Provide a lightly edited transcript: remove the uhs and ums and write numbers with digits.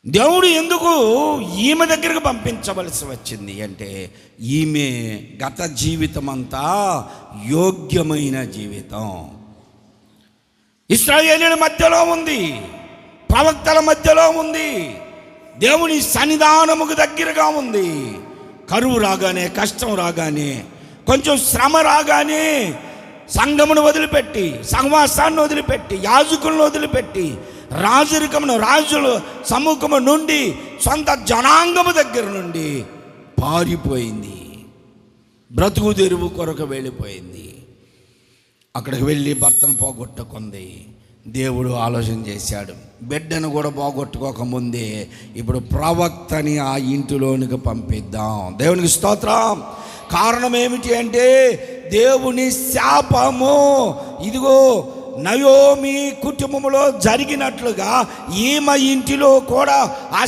దేవుడు ఎందుకు ఈమె దగ్గరకు పంపించవలసి వచ్చింది అంటే, ఈమె గత జీవితం అంతా యోగ్యమైన జీవితం. ఇశ్రాయేలీయుల మధ్యలో ఉంది, ప్రవక్తల మధ్యలో ఉంది, దేవుని సన్నిధానముకు దగ్గరగా ఉంది. కరువు రాగానే, కష్టం రాగానే, కొంచెం శ్రమ రాగానే సంఘమును వదిలిపెట్టి, సహవాసాన్ని వదిలిపెట్టి, యాజకులను వదిలిపెట్టి, రాజుల సముఖము నుండి, సొంత జనాంగము దగ్గర నుండి పారిపోయింది. బ్రతుకు తెరువు కొరకు వెళ్ళిపోయింది. అక్కడికి వెళ్ళి భర్తను పోగొట్టుకుంది. దేవుడు ఆలోచన చేశాడు, బిడ్డను కూడా పోగొట్టుకోకముందే ఇప్పుడు ప్రవక్తని ఆ ఇంటిలోనికి పంపిద్దాం. దేవునికి స్తోత్రం. కారణం ఏమిటి అంటే, దేవుని శాపము ఇదిగో నయోమి కుటుంబంలో జరిగినట్లుగా ఈమె ఇంటిలో కూడా ఆ